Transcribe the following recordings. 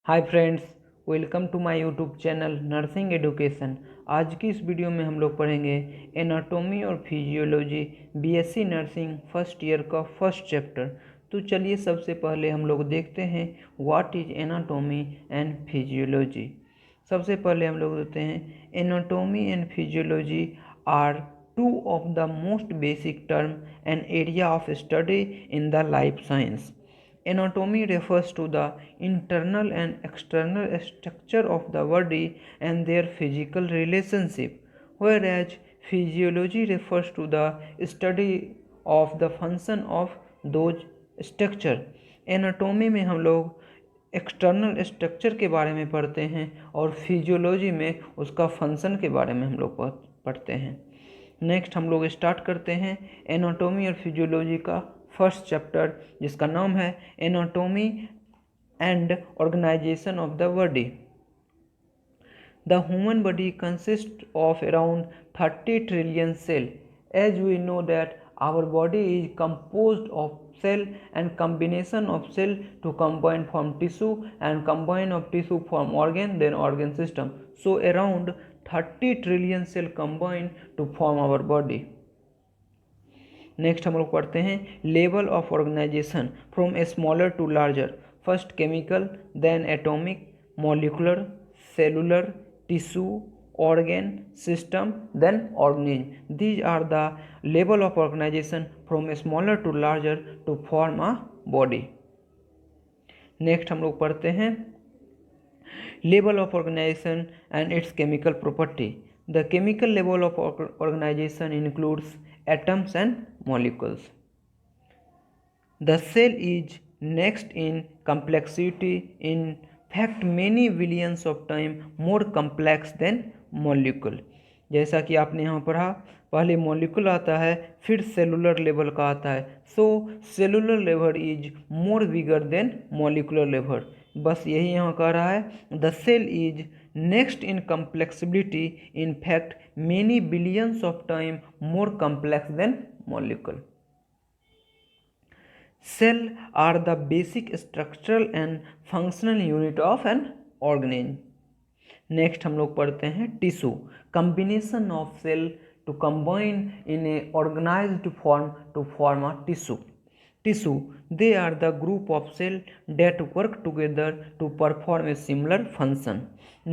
Hi friends, welcome to my YouTube channel nursing education. आज की इस वीडियो में हम लोग पढ़ेंगे एनाटॉमी और physiology BSc nursing first year का फर्स्ट चैप्टर। तो चलिए सबसे पहले हम लोग देखते हैं what is anatomy and physiology. सबसे पहले हम लोग देखते हैं anatomy and physiology are two of the most basic term and area of study in the life science. Anatomy refers to the internal and external structure of the body and their physical relationship, whereas physiology refers to the study of the function of those structure. Anatomy में हम लोग external structure के बारे में पढ़ते हैं और physiology में उसका फंक्शन के बारे में हम लोग पढ़ते हैं। नेक्स्ट हम लोग स्टार्ट करते हैं एनाटॉमी और फिजियोलॉजी का फर्स्ट चैप्टर, जिसका नाम है anatomy and organization of the body. The human body consist of around 30 trillion cell. As we know that our body is composed of cell and combination of cell to combine form tissue and combine of tissue form organ, then organ system. So around 30 trillion cell combine to form our body. Next हम लोग पढ़ते हैं level of organization from a smaller to larger. First chemical, then atomic, molecular, cellular, tissue, organ, system, then organism. These are the level of organization from smaller to larger to form a body. Next हम लोग पढ़ते हैं level of organization and its chemical property. The chemical level of organization includes atoms and molecules. The cell is next in complexity. In fact, many billions of times more complex than molecule. जैसा कि आपने यहाँ पढ़ा, पहले molecule आता है, फिर cellular level का आता है। So cellular level is more bigger than molecular level. बस यही यहाँ कह रहा है, the cell is next in complexibility. In fact many billions of time more complex than molecule. Cell are the basic structural and functional unit of an organism. Next हम लोग पढ़ते हैं tissue, combination of cell to combine in a organized form to form a tissue. Tissue, they are the group of cells that work together to perform a similar function.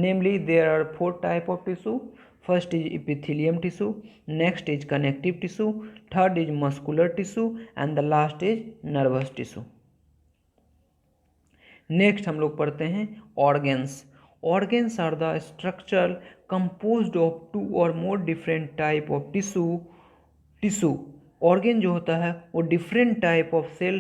Namely, there are 4 types of tissue. First is epithelium tissue, next is connective tissue, third is muscular tissue, and the last is nervous tissue. Next हम लोग पढ़ते हैं organs. Organs are the structure composed of 2 or more different type of tissue. Organ जो होता है वो different type of cell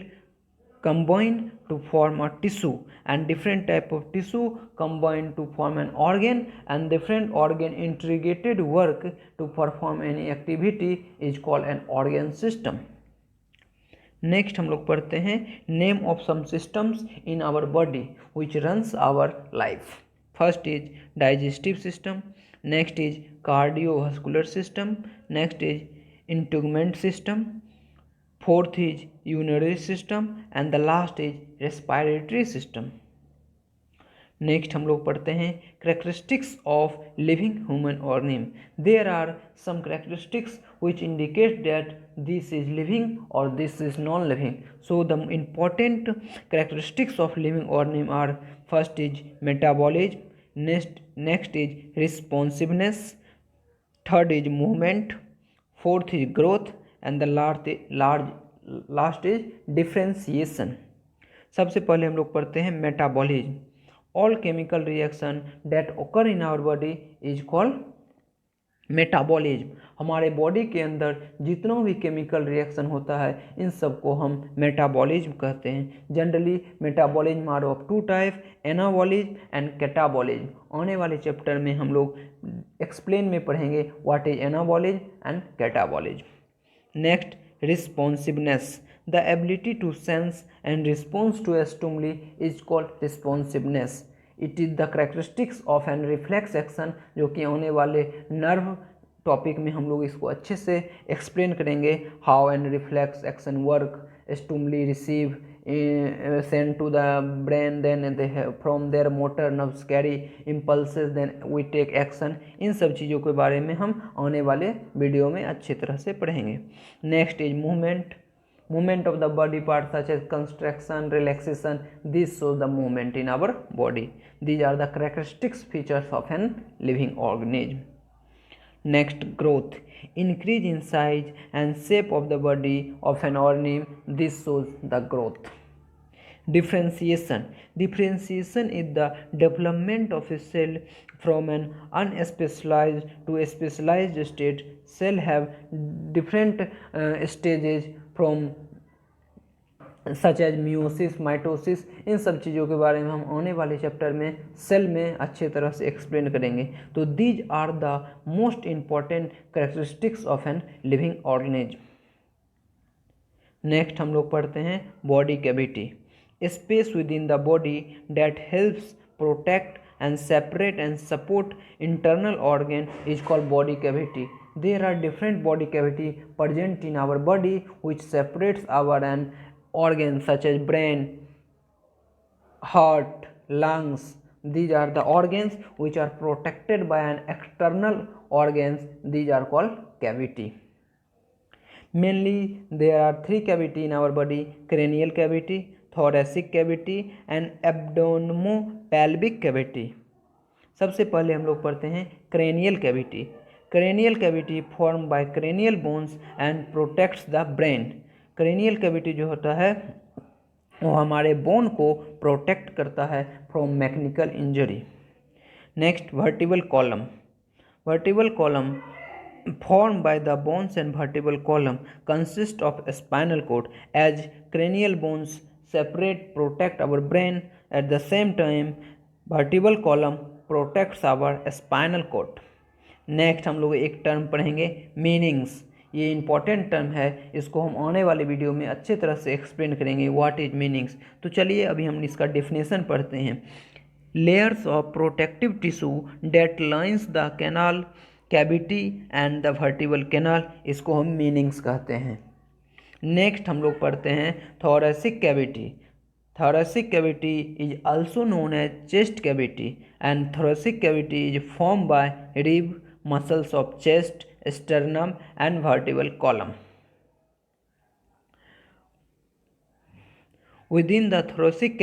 combine to form a tissue, and different type of tissue combine to form an organ, and different organ integrated work to perform any activity is called an organ system. Next हम लोग पढ़ते हैं name of some systems in our body which runs our life. First is digestive system, next is cardiovascular system, next is integument system, fourth is urinary system, and the last is respiratory system. Next हम लोग पढ़ते हैं characteristics of living human organism. There are some characteristics which indicate that this is living or this is non-living. So the important characteristics of living organism are: first is metabolism, next is responsiveness, third is movement, fourth is growth, and the last is differentiation. सबसे पहले हम लोग पढ़ते हैं metabolism. All chemical reaction that occur in our body is called metabolism. हमारे body के अंदर जितना भी केमिकल रिएक्शन होता है इन सब को हम मेटाबॉलिज्म कहते हैं। Generally metabolism are of 2 type, anabolism and catabolism. आने वाले चैप्टर में हम लोग एक्सप्लेन में पढ़ेंगे what is anabolism and catabolism. Next, responsiveness, the ability to sense and response to a stimuli is called responsiveness. It is the characteristics of an reflex action, जो कि आने वाले नर्व टॉपिक में हम लोग इसको अच्छे से एक्सप्लेन करेंगे। How an reflex action work, stimuli receive sent to the brain, then they have from their motor nerves carry impulses, then we take action। इन सब चीज़ों के बारे में हम आने वाले वीडियो में अच्छी तरह से पढ़ेंगे। Next is movement of the body parts such as contraction, relaxation, this shows the movement in our body। These are the characteristics features of an living organism। Next, growth, increase in size and shape of the body of an organism, this shows the growth। Differentiation is the development of a cell from an unspecialized to a specialized state। Cell have different stages from such as meiosis, mitosis. इन सब चीज़ों के बारे में हम आने वाले chapter में सेल में अच्छे तरह से एक्सप्लेन करेंगे। तो these are the most important characteristics of an living organism. Next हम लोग पढ़ते हैं body cavity, space within the body that helps protect and separate and support internal organ is called body cavity। There are different body cavity present in our body which separates our organs such as brain, heart, lungs। These are the organs which are protected by an external organs, these are called cavity। Mainly there are three cavity in our body: cranial cavity, thoracic cavity and abdominopelvic cavity। सबसे पहले हम लोग पढ़ते हैं cranial cavity। cranial cavity formed by cranial bones and protects the brain। cranial cavity जो होता है वो हमारे बोन को प्रोटेक्ट करता है from mechanical injury. Next, vertebral column formed by the bones and vertebral column consist of a spinal cord। as cranial bones separate protect our brain, at the same time vertebral column protects our spinal cord। Next हम लोग एक term पढ़ेंगे meanings. ये important term है, इसको हम आने वाले वीडियो में अच्छे तरह से एक्सप्लेन करेंगे व्हाट इज मीनिंग्स। तो चलिए अभी हम इसका डेफिनेशन पढ़ते हैं। Layers of protective tissue that lines the canal cavity and the vertebral canal, इसको हम मीनिंग्स कहते हैं। नेक्स्ट हम लोग पढ़ते हैं thoracic cavity. thoracic cavity is also known as chest cavity and thoracic cavity is formed by rib muscles of chest, sternum and vertebral column। within the thoracic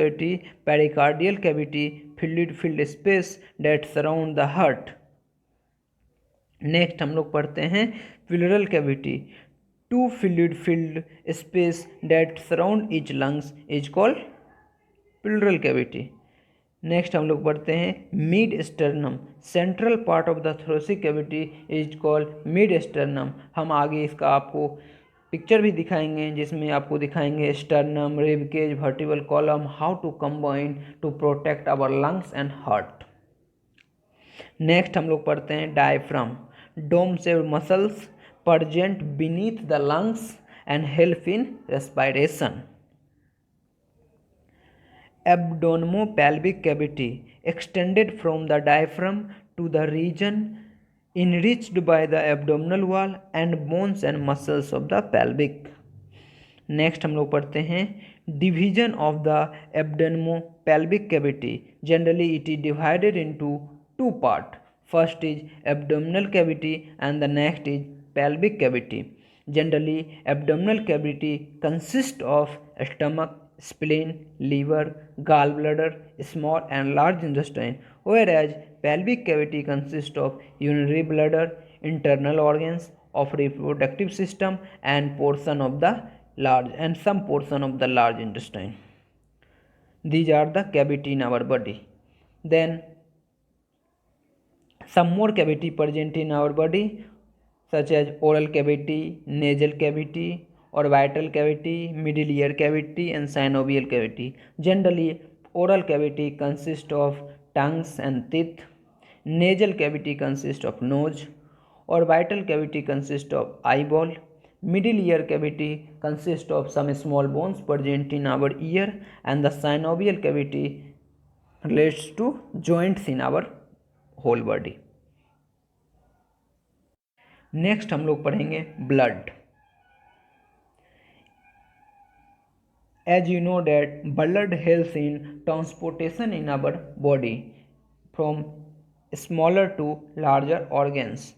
cavity pericardial cavity filled space that surround the heart। Next हम लोग पढ़ते हैं pleural cavity। two filled space that surround each lungs is called pleural cavity। Next हम लोग पढ़ते हैं mid sternum. Central part of the thoracic cavity is called mid sternum. हम आगे इसका आपको पिक्चर भी दिखाएंगे जिसमें आपको दिखाएंगे sternum, rib cage, vertebral column, how to combine to protect our lungs and heart. Next हम लोग पढ़ते हैं डायफ्राम। डोम से muscles present beneath the lungs and help in respiration। Abdominopelvic cavity extended from the diaphragm to the region enriched by the abdominal wall and bones and muscles of the pelvic। Next हम लोग पढ़ते हैं division of the abdominopelvic cavity। Generally it is divided into two part. First is abdominal cavity and the next is pelvic cavity। generally abdominal cavity consists of stomach, spleen, liver, gallbladder, small and large intestine, whereas pelvic cavity consists of urinary bladder, internal organs of reproductive system and portion of the large and some portion of the large intestine। These are the cavity in our body। Then some more cavity present in our body such as oral cavity, nasal cavity, orbital cavity, middle ear cavity and synovial cavity। Generally oral cavity consists of tongues and teeth, nasal cavity consists of nose, orbital cavity consists of eyeball, middle ear cavity consists of some small bones present in our ear and the synovial cavity relates to joints in our whole body। Next हम लोग पढ़ेंगे blood. As you know that blood helps in transportation in our body from smaller to larger organs.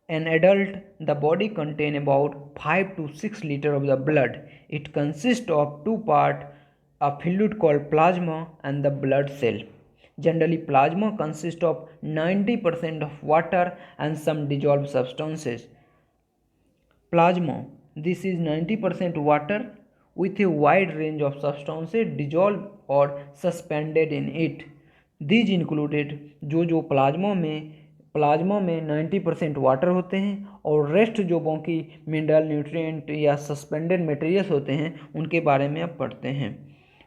An adult, the body contain about 5 to 6 liter of the blood. It consists of two parts, a fluid called plasma and the blood cell. Generally, plasma consists of 90% of water and some dissolved substances. Plasma, this is 90% water with a wide range of substances dissolved or suspended in it. These included जो plasma में 90% water होते हैं और rest जो बाकी mineral nutrient या suspended materials होते हैं उनके बारे में आप पढ़ते हैं.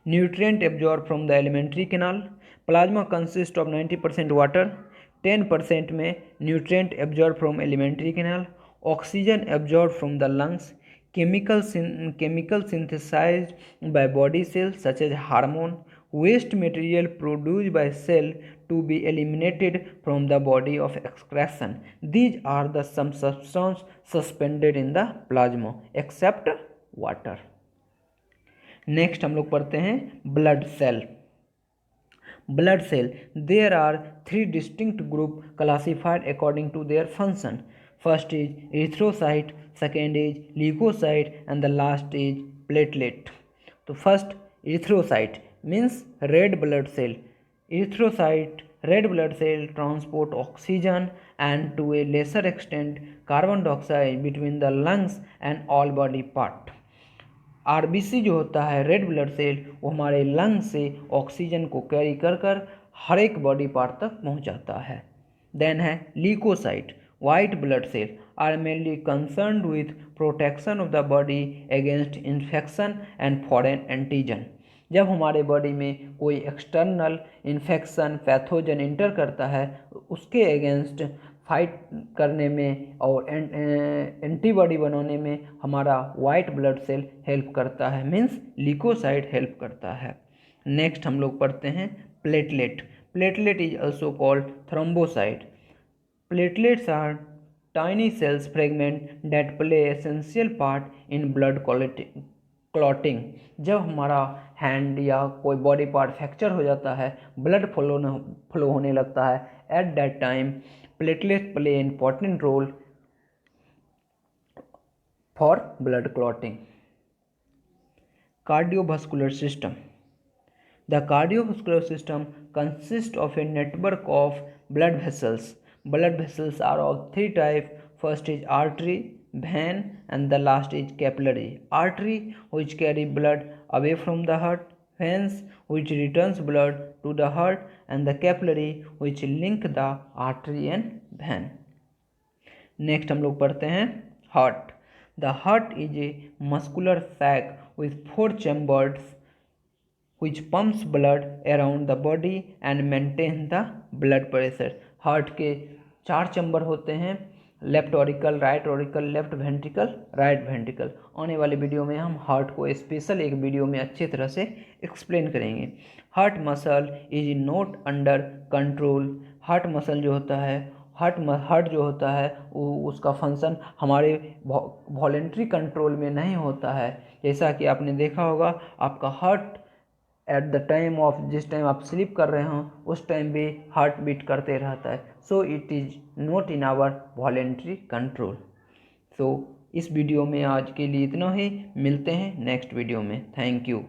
Nutrient absorb from the alimentary canal. Plasma consist of 90% water, 10% में nutrient absorb from alimentary canal, oxygen absorbed from the lungs, chemical synthesized by body cells such as hormone, waste material produced by cell to be eliminated from the body of excretion. These are the some substance suspended in the plasma except water. Next हम लोग पढ़ते हैं blood cell. Blood cell, there are three distinct groups classified according to their function. First is erythrocyte, second is leukocyte and the last is platelet. तो first erythrocyte means red blood cell. Erythrocyte, red blood cell transport oxygen and to a lesser extent carbon dioxide between the lungs and all body part. RBC जो होता है red blood cell वो हमारे lung से oxygen को carry कर कर हर एक बॉडी पार्ट तक पहुंचाता है. देन है leucocyte, white blood cells are mainly concerned with protection of the body against infection and foreign antigen. जब हमारे बॉडी में कोई एक्सटर्नल इन्फेक्शन पैथोजन इंटर करता है उसके अगेंस्ट फाइट करने में और एंटीबॉडी बनाने में हमारा वाइट ब्लड सेल हेल्प करता है, मीन्स ल्यूकोसाइट हेल्प करता है. नेक्स्ट हम लोग पढ़ते हैं platelet. Platelet is also called thrombocyte. Platelets are tiny cells fragment that play essential part in blood clotting. जब हमारा हैंड या कोई बॉडी पार्ट फ्रैक्चर हो जाता है ब्लड फ्लो होने लगता है, at that time platelet play important role for blood clotting. Cardiovascular system. The cardiovascular system consists of a network of blood vessels. Blood vessels are of three types. First is artery, vein and the last is capillary. Artery which carry blood away from the heart, veins which returns blood to the heart and the capillary which link the artery and vein. Next हम लोग पढ़ते हैं heart. The heart is a muscular sac with 4 chambers which pumps blood around the body and maintains the blood pressure. Heart के 4 chamber होते हैं, left auricle, right auricle, left ventricle, right ventricle. आने वाले video में हम heart को special एक video में अच्छी तरह से एक्सप्लेन करेंगे. Heart muscle is not under control. Heart muscle जो होता है हार्ट जो होता है वो उसका फंक्शन हमारे वॉलेंट्री कंट्रोल में नहीं होता है. जैसा कि आपने देखा होगा आपका heart at the time of जिस टाइम आप स्लीप कर रहे हो उस टाइम भी हार्ट बीट करते रहता है. So it is not in our voluntary control. So इस वीडियो में आज के लिए इतना ही. मिलते हैं नेक्स्ट वीडियो में. Thank you.